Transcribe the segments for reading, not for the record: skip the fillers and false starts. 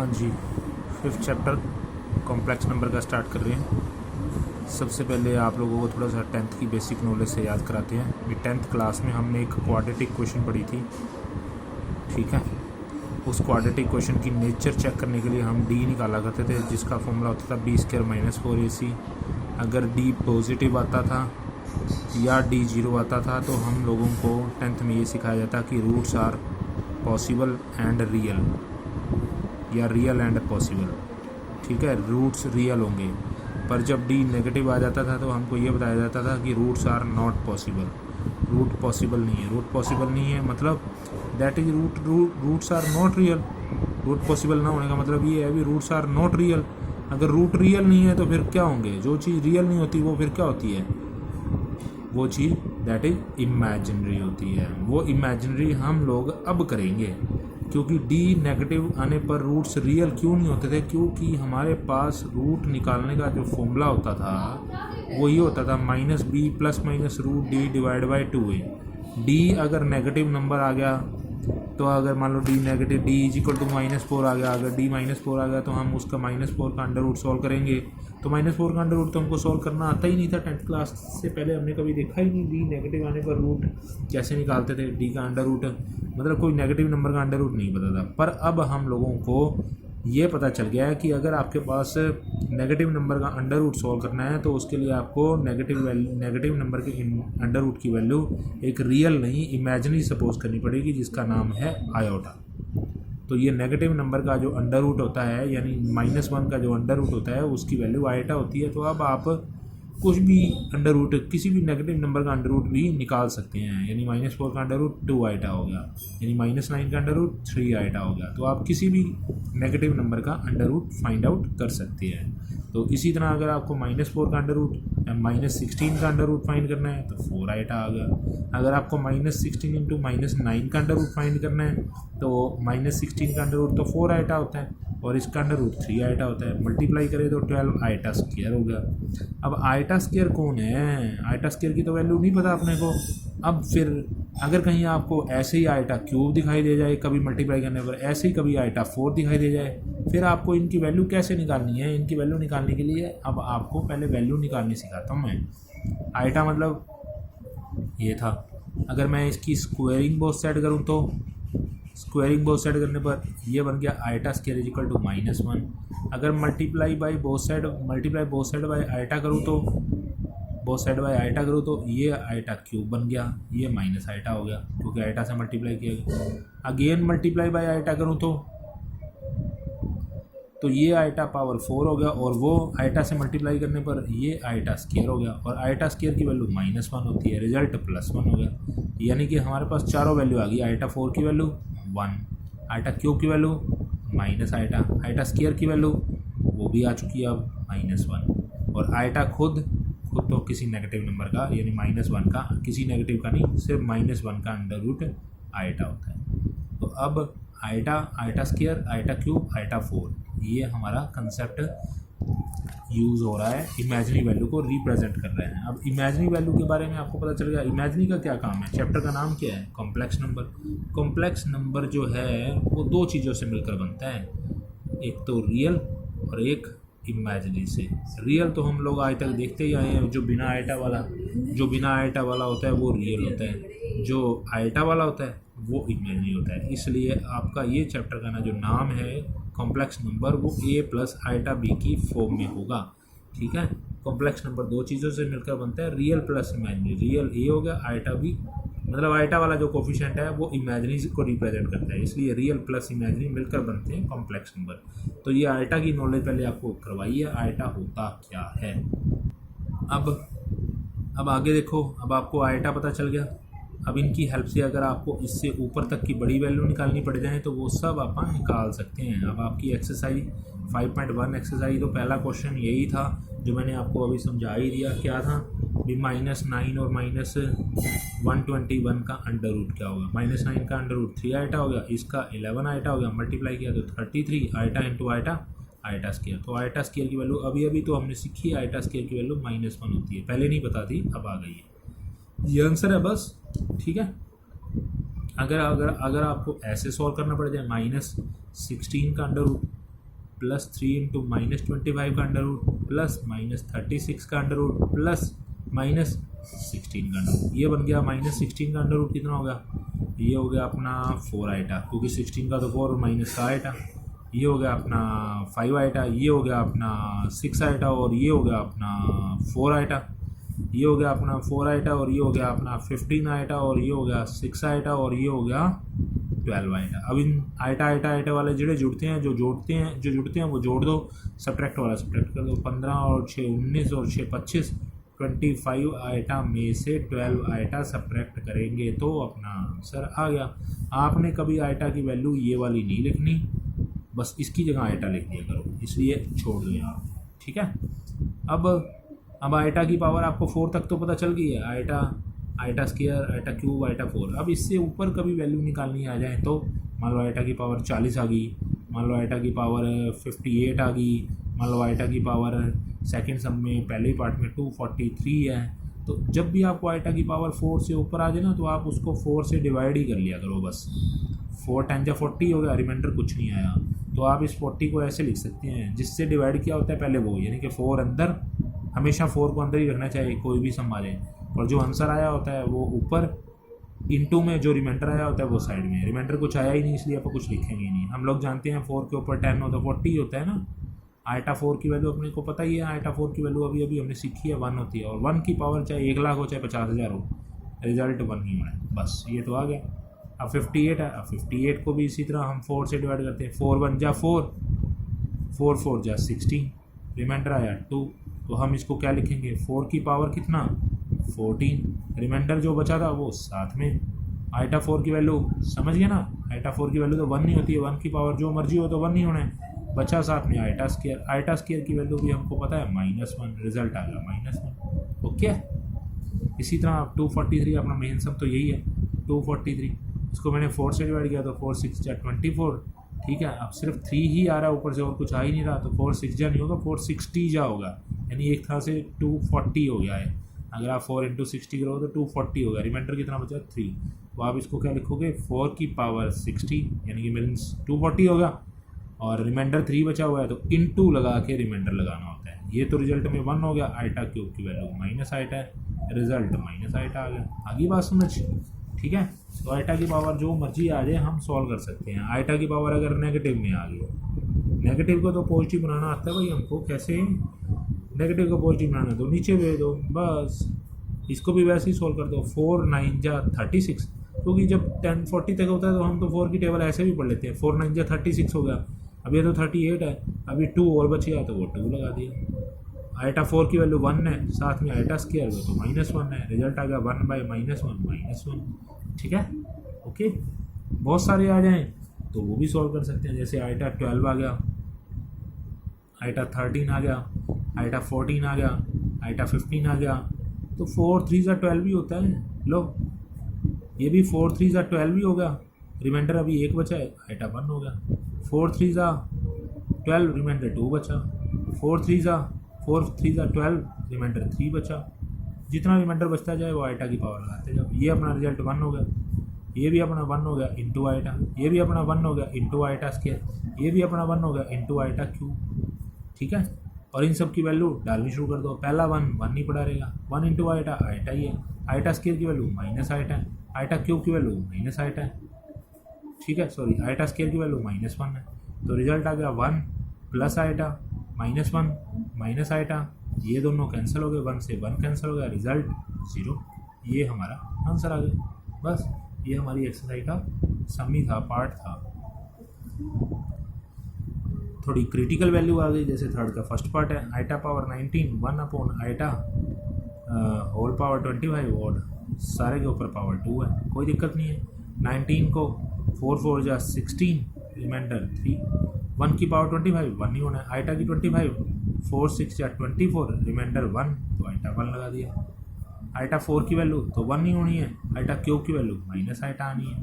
हाँ जी, 5th chapter complex number का start कर रहे हैं। सबसे पहले आप लोगों को थोड़ा सा 10th की बेसिक नॉलेज से याद कराते हैं। ये 10th क्लास में हमने एक क्वाड्रेटिक क्वेश्चन पढ़ी थी, ठीक है। उस क्वाड्रेटिक क्वेश्चन की नेचर चेक करने के लिए हम डी निकाला करते थे, जिसका फॉर्मूला होता था b² - 4ac। अगर डी पॉजिटिव आता था या डी 0 आता था तो हम लोगों को 10th में ये सिखाया जाता कि roots are possible and real या रियल एंड पॉसिबल, ठीक है। रूट्स रियल होंगे, पर जब डी नेगेटिव आ जाता था तो हमको ये बताया जाता था कि roots are not possible, root possible नहीं है। रूट पॉसिबल नहीं है मतलब that is roots are not real. Root possible ना होने का मतलब ये है भी रूट्स आर नॉट रियल। अगर रूट रियल नहीं है तो फिर क्या होंगे? जो चीज़ रियल नहीं होती वो फिर क्या होती है? वो चीज़ दैट इज इमेजिनरी होती है। वो इमेजिनरी हम लोग अब करेंगे, क्योंकि डी नेगेटिव आने पर रूट्स रियल क्यों नहीं होते थे? क्योंकि हमारे पास रूट निकालने का जो फॉर्मूला होता था वो ये होता था -b ± √d/2a। डी अगर नेगेटिव नंबर आ गया तो अगर मान लो डी नेगेटिव, डी = -4 आ गया, अगर डी -4 आ गया तो हम उसका -4 का अंडर रूट सॉल्व करेंगे। तो -4 का अंडर रूट तो हमको सॉल्व करना आता ही नहीं था। 10th क्लास से पहले हमने कभी देखा ही नहीं डी नेगेटिव आने पर रूट कैसे निकालते थे। डी का अंडर रूट मतलब कोई नेगेटिव नंबर का अंडर रूट नहीं पता था। पर अब हम लोगों को ये पता चल गया है कि अगर आपके पास नेगेटिव नंबर का अंडर रूट सॉल्व करना है तो उसके लिए आपको नेगेटिव नंबर के अंडर रूट की वैल्यू एक रियल नहीं इमेजिनरी सपोज करनी पड़ेगी, जिसका नाम है आयोटा। तो ये नेगेटिव नंबर का जो अंडर रूट होता है यानी -1 का जो अंडर रूट होता है उसकी वैल्यू आयोटा होती है। तो अब आप कुछ भी अंडर रूट, किसी भी नेगेटिव नंबर का अंडर रूट भी निकाल सकते हैं। यानी -4 का अंडर रूट 2 आयोटा हो गया, यानी -9 का अंडर रूट 3 आयोटा हो गया। तो आप किसी भी नेगेटिव नंबर का अंडर रूट फाइंड आउट कर सकते हैं। तो इसी तरह अगर आपको -4 का अंडर रूट या -16 का अंडर रूट फाइंड करना है तो 4 आयोटा आ गया। अगर आपको -16 × -9 का अंडर रूट फाइंड करना है तो -16 का अंडर रूट तो 4 आयोटा होता है और इसका अंडर रूट 3 आयोटा होता है। मल्टीप्लाई करें तो 12 आयोटा स्क्वायर हो गया। अब आयोटा स्क्वायर कौन है? आयोटा स्क्वायर की तो वैल्यू नहीं पता अपने को। अब फिर अगर कहीं आपको ऐसे ही आयोटा क्यूब दिखाई दे जाए कभी मल्टीप्लाई करने पर, ऐसे ही कभी आयोटा 4 दिखाई दे जाए, फिर आपको इनकी वैल्यू कैसे निकालनी है? इनकी वैल्यू निकालने के लिए अब आपको पहले वैल्यू निकालनी सिखाता हूँ मैं। आयोटा मतलब ये था। अगर मैं इसकी स्क्वायरिंग बोथ साइड करूँ तो स्क्वायरिंग बोथ साइड करने पर ये बन गया आयोटा स्क्वायर = -1। अगर multiply both side by iota करूँ तो बोथ साइड बाय आयोटा करूँ तो ये आयोटा क्यूब बन गया, ये माइनस आयोटा हो गया क्योंकि आयोटा से मल्टीप्लाई किया गया। अगेन मल्टीप्लाई बाय आयोटा करूँ तो ये आयोटा पावर 4 हो गया और वो आयोटा से मल्टीप्लाई करने पर ये आयोटा स्क्वायर हो गया और आयोटा स्क्वायर की वैल्यू -1 होती है, रिजल्ट +1 हो गया। यानी कि हमारे पास चारों वैल्यू आ गई। आयोटा 4 की वैल्यू 1, आयोटा क्यूब की वैल्यू -, आयोटा स्क्वायर की वैल्यू वो भी आ चुकी है अब -1 और आयोटा खुद तो किसी नेगेटिव नंबर का यानी -1 का, किसी नेगेटिव का नहीं, सिर्फ -1 का अंडर रूट आयोटा होता है। तो अब iota square, iota cube, iota 4 ये हमारा कंसेप्ट यूज़ हो रहा है। इमेजिनरी वैल्यू को रिप्रेजेंट कर रहे हैं। अब इमेजिनरी वैल्यू के बारे में आपको पता चल गया। इमेजिनरी का क्या काम है? चैप्टर का नाम क्या है? Complex number. कॉम्प्लेक्स नंबर जो है वो दो चीज़ों से मिलकर बनता है, एक तो रियल और एक इमेजिनरी से। रियल तो हम लोग आज तक देखते ही आए हैं, जो बिना आयोटा वाला होता है वो रियल होता है, जो आयोटा वाला होता है वो इमेजिनरी होता है। इसलिए आपका ये चैप्टर का ना जो नाम है कॉम्प्लेक्स नंबर वो a + आयोटा b की फॉर्म में होगा, ठीक है। कॉम्प्लेक्स नंबर दो चीज़ों से मिलकर बनता है, real plus imaginary. Real a हो गया, आयोटा b मतलब आयोटा वाला जो कोफिशिएंट है वो इमेजिनरी को रिप्रेजेंट करता है, इसलिए रियल प्लस इमेजिनरी मिलकर बनते हैं कॉम्प्लेक्स नंबर। तो ये आयोटा की नॉलेज पहले आपको करवाई है, आयोटा होता क्या है। अब आगे देखो, अब आपको आयोटा पता चल गया। अब इनकी हेल्प से अगर आपको इससे ऊपर तक की बड़ी वैल्यू निकालनी पड़ जाए तो वो सब आप निकाल सकते हैं। अब आपकी एक्सरसाइज 5.1 एक्सरसाइज तो पहला क्वेश्चन यही था जो मैंने आपको अभी समझा ही दिया। क्या था भी -9 और -121 का अंडर रूट क्या होगा? -9 का अंडर रूट 3 आयोटा हो गया, इसका 11 आयोटा हो गया, मल्टीप्लाई किया तो 33 आयोटा × आयोटा स्क्वायर। तो आयोटा स्क्वायर की वैल्यू अभी तो हमने सीखी, आयोटा स्क्वायर की वैल्यू -1 होती है, पहले नहीं पता थी, अब आ गई है। ये आंसर है बस, ठीक है। अगर आपको ऐसे सॉल्व करना पड़ जाए -16 का अंडर रूट प्लस 3 इंटू -25 का अंडर रूट प्लस -36 का अंडर रूट प्लस -16 का अंडर रूट। ये बन गया -16 का अंडर रूट कितना होगा, ये हो गया अपना 4 आइटा, क्योंकि 16 का तो 4 और माइनस का आइटा। ये हो गया अपना 5 आइटा, ये हो गया अपना 6 आइटा और ये हो गया अपना 4 आइटा। ये हो गया अपना 4 आइटा और ये हो गया अपना 15 आइटा और ये हो गया 6 आइटा और ये हो गया 12 आइटा। अब इन आइटा आइटा आइटा वाले जोड़े जुड़ते हैं, जो जुड़ते हैं वो जोड़ दो, सब्ट्रैक्ट वाला सब्ट्रैक्ट कर दो। 15 और 6 19 और 6 25, 25 आइटा में से 12 आइटा सब्ट्रैक्ट करेंगे तो अपना आंसर आ गया। आपने कभी आइटा की वैल्यू ये वाली नहीं लिखनी, बस इसकी जगह आइटा लिख दिया करो, इसलिए छोड़ दें आप, ठीक है। अब आइटा की पावर आपको 4 तक तो पता चल गई है, iota square, iota cube, iota 4। अब इससे ऊपर कभी वैल्यू निकालनी आ जाए तो मान लो आइटा की पावर 40 आ गई, मान लो आइटा की पावर 58 आ गई, मान लो आइटा की पावर सेकंड सम में पहले ही पार्ट में 243 है। तो जब भी आपको आइटा की पावर 4 से ऊपर आ जाए ना तो आप उसको 4 से डिवाइड ही कर लिया करो बस। 4 टाइम 40 हो गया, रिमाइंडर कुछ नहीं आया, तो आप इस 40 को ऐसे लिख सकते हैं, जिससे डिवाइड किया होता है पहले वो, यानी कि 4 अंदर, हमेशा 4 को अंदर ही रखना चाहिए कोई भी सम आ जाए, और जो आंसर आया होता है वो ऊपर, इनटू में जो रिमाइंडर आया होता है वो साइड में। रिमाइंडर कुछ आया ही नहीं इसलिए आप कुछ लिखेंगे ही नहीं। हम लोग जानते हैं 4 के ऊपर 10 होता है 40 होता है ना। आइटा 4 की वैल्यू अपने को पता ही है, आइटा 4 की वैल्यू अभी अभी हमने सीखी है 1 होती है, और 1 की पावर चाहे 1 लाख हो चाहे 50,000 हो, रिजल्ट 1 ही होना है, बस ये तो आ गया। अब 58 है, अब 58 को भी इसी तरह हम 4 से डिवाइड करते हैं, 4 1 जा 4, 4 4 जा 16, रिमाइंडर आया 2, तो हम इसको क्या लिखेंगे, 4 की पावर कितना 14, रिमाइंडर जो बचा था वो साथ में। आइटा 4 की वैल्यू समझ गए ना, आइटा 4 की वैल्यू तो 1 नहीं होती है, 1 की पावर जो मर्जी हो तो 1 नहीं होना है, बचा साथ में आइटा स्क्वायर। आइटा स्क्वायर की वैल्यू भी हमको पता है -1, रिजल्ट आ गया -1, ओके। इसी तरह आप 243, अपना मेन सम तो यही है 243, इसको मैंने 4 से डिवाइड किया तो 4 6 जा 24, ठीक है। अब सिर्फ 3 ही आ रहा है ऊपर से और कुछ आ ही नहीं रहा, तो 4 6 जा नहीं होगा, 4 60 जा होगा, यानी एक तरह से 240 हो गया है। अगर आप 4 × 60 करो तो 240 होगा, रिमाइंडर कितना बचा 3, तो आप इसको क्या लिखोगे 4 की पावर 60, यानी कि मीन्स 240 होगा, और रिमाइंडर 3 बचा हुआ है तो इनटू लगा के रिमाइंडर लगाना होता है। ये तो रिजल्ट में 1 हो गया, आइटा क्यूब की वैल्यू माइनस आइटा है, रिजल्ट माइनस आइटा आ गया। आगे बात समझ, ठीक है। तो आइटा की पावर जो मर्जी आ जाए हम सॉल्व कर सकते हैं। आइटा की पावर अगर नेगेटिव में आ गई, नेगेटिव को तो पॉजिटिव बनाना आता है भाई हमको, कैसे नेगेटिव को पॉजिटिव बनाना, तो नीचे भेज दो बस। इसको भी वैसे ही सॉल्व कर दो, 4 9 जा 36, क्योंकि जब 10 40 तक होता है तो हम तो 4 की टेबल ऐसे भी पढ़ लेते हैं, 4 9 जा 36 हो गया, अब ये तो 38 है, अभी 2 और बच गया तो वो 2 लगा दिया। आइटा 4 की वैल्यू 1 है, साथ में आइटा स्क्वायर तो -1 है, रिजल्ट आ गया 1/-1 -1, ठीक है, ओके। बहुत सारे आ जाएं तो वो भी सॉल्व कर सकते हैं, जैसे आइटा 12 आ गया, आइटा 13 आ गया, आइटा 14 आ गया, आइटा 15 आ गया, तो 4 3 जा 12 भी होता है। लो ये भी 4 3 जा 12 भी होगा, रिमाइंडर अभी 1 बचा है, आइटा 1 हो गया। 4 3 जा 12, रिमाइंडर 2 बचा, 4 3 जा 12, रिमाइंडर 3 बचा। जितना रिमाइंडर बचता जाए वो आइटा की पावर लगाते जाओ। ये अपना रिजल्ट 1 हो गया, ये भी अपना 1 हो गया इंटू आइटा, ये भी अपना 1 हो गया इंटू आइटा स्क्वायर, ये भी अपना 1 हो गया इंटू आइटा क्यूब, ठीक है। और इन सब की वैल्यू डालनी शुरू कर दो। पहला 1 नहीं पड़ा रहेगा, 1 इंटू आइटा आइटा ही है, आइटा स्क्वायर की वैल्यू माइनस आइटा है, आइटा क्यूब की वैल्यू माइनस आइटा है, ठीक है, सॉरी आइटा स्क्वायर की वैल्यू -1 है, तो रिजल्ट आ गया 1 प्लस आइटा -1 माइनस आइटा, ये दोनों कैंसिल हो गए, 1 से 1 कैंसिल हो गया, रिजल्ट 0। ये हमारा आंसर आ गया। बस ये हमारी एक्सरसाइज का सम ही था, पार्ट था। थोड़ी क्रिटिकल वैल्यू आ गई, जैसे थर्ड का फर्स्ट पार्ट है, iota power 19 1 iota whole power 25 और सारे के ऊपर पावर 2 है, कोई दिक्कत नहीं है। 19 को 4 4 जा 16, रिमाइंडर 3, 1 की पावर 25 1 नहीं होना है, आइटा की 25 4 6 जा 24, रिमाइंडर 1, तो आइटा 1 लगा दिया। आइटा 4 की वैल्यू तो 1 नहीं होनी है, आइटा क्यूब की वैल्यू माइनस आइटा आनी है।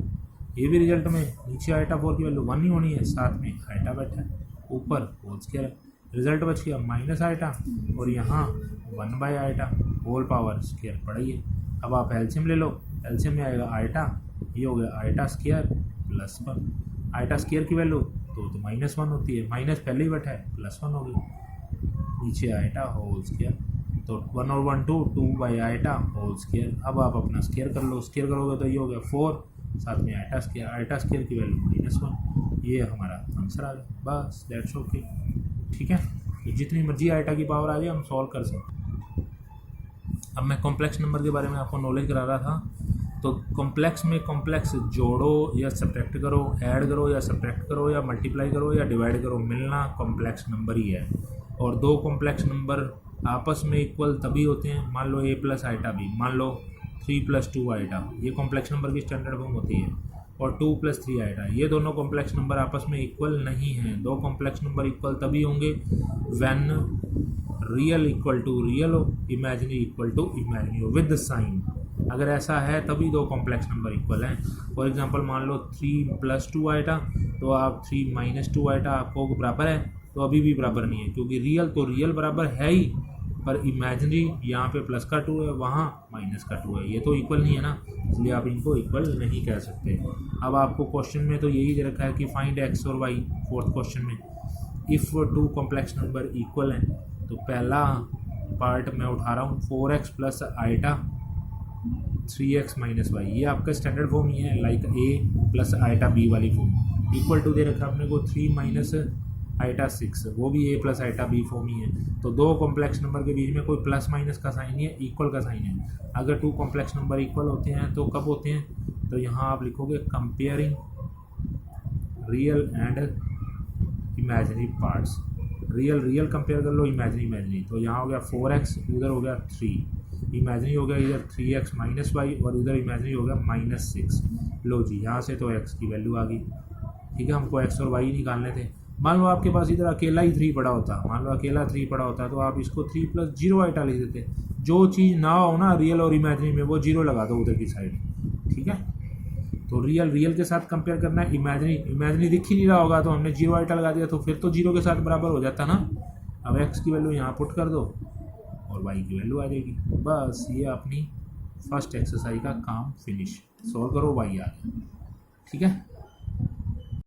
ये भी रिजल्ट में नीचे आइटा 4 की वैल्यू 1 नहीं होनी है, साथ में आइटा बैठा है, ऊपर होल स्क्वायर, रिजल्ट बच गया माइनस आइटा, और यहाँ 1/आइटा होल पावर स्क्वायर पड़ा ही है। अब आप एलसीएम ले लो, एलसीएम में आएगा आइटा, ये हो गया iota square plus 1, iota square की वैल्यू तो तो -1 होती है, माइनस पहले ही बैठा है, +1 होगी। नीचे आइटा होल स्क्वायर, तो 1 और 1 2 बाई आइटा होल स्क्वायर। अब आप अपना स्क्वायर कर लो, स्क्वायर करोगे तो ये हो गया 4, साथ में आइटा स्क्वायर की वैल्यू -1। ये हमारा आंसर आ गया, बस दैट्स ओके। ठीक है, तो जितनी मर्जी आइटा की पावर आ जाए हम सॉल्व कर सकते हैं। अब मैं कॉम्प्लेक्स नंबर के बारे में आपको नॉलेज करा रहा था। तो कॉम्प्लेक्स में कॉम्प्लेक्स जोड़ो या सब्ट्रैक्ट करो, ऐड करो या सब्ट्रैक्ट करो या मल्टीप्लाई करो या डिवाइड करो, मिलना कॉम्प्लेक्स नंबर ही है। और दो कॉम्प्लेक्स नंबर आपस में इक्वल तभी होते हैं, मान लो a प्लस आइटा b, मान लो 3 + 2 आइटा, ये कॉम्प्लेक्स नंबर की स्टैंडर्ड फॉर्म होती है। और 2 + 3 आइटा, ये दोनों कॉम्प्लेक्स नंबर आपस में इक्वल नहीं हैं। दो कॉम्प्लेक्स नंबर इक्वल तभी होंगे when real equal to real हो, इमेजिनरी इक्वल टू इमेजिनरी हो विद साइन। अगर ऐसा है तभी दो कॉम्प्लेक्स नंबर इक्वल हैं। फॉर एग्जांपल मान लो 3 + 2 आइटा, तो आप 3 - 2 आइटा आपको बराबर है, तो अभी भी बराबर नहीं है, क्योंकि रियल तो रियल बराबर है ही, पर इमेजिनरी यहाँ पे +2 है, वहाँ -2 है, ये तो इक्वल नहीं है ना, इसलिए आप इनको इक्वल नहीं कह सकते। अब आपको क्वेश्चन में तो यही दे रखा है कि फाइंड x और y, फोर्थ क्वेश्चन में इफ़ 2 कॉम्प्लेक्स नंबर इक्वल हैं। तो पहला पार्ट मैं उठा रहा हूँ 4x + आइटा 3x - y, ये आपका स्टैंडर्ड फॉर्म ही है, लाइक a + आइटा b वाली फॉर्म। इक्वल टू दे रखा है अपने को 3 - आइटा 6, वो भी a + आइटा b फॉर्म ही है। तो दो कॉम्प्लेक्स नंबर के बीच में कोई प्लस माइनस का साइन है, इक्वल का साइन है। अगर 2 कॉम्प्लेक्स नंबर इक्वल होते हैं तो कब होते हैं, तो यहाँ आप लिखोगे comparing real and imaginary parts. Real compare कर लो, इमेजिनरी। तो यहाँ हो गया 4x, उधर हो गया 3, इमेजिनरी हो गया इधर 3x - y और इधर इमेजिनरी हो गया -6। लो जी, यहाँ से तो x की वैल्यू आ गई। ठीक है, हमको x और y निकालने थे। मान लो आपके पास इधर अकेला ही 3 पड़ा होता, तो आप इसको 3 + 0 आइटा लिख देते। जो चीज़ ना हो ना रियल और इमेजिनरी में, वो 0 लगा दो उधर की साइड। ठीक है, तो रियल के साथ कंपेयर करना है, इमेजिनरी दिख ही नहीं रहा होगा, तो हमने 0 आइटा लगा दिया, तो फिर तो 0 के साथ बराबर हो जाता ना। अब x की वैल्यू यहाँ पुट कर दो और y की वैल्यू आ जाएगी। बस ये अपनी फर्स्ट एक्सरसाइज का काम फिनिश। सॉल्व करो, y आ गया। ठीक है।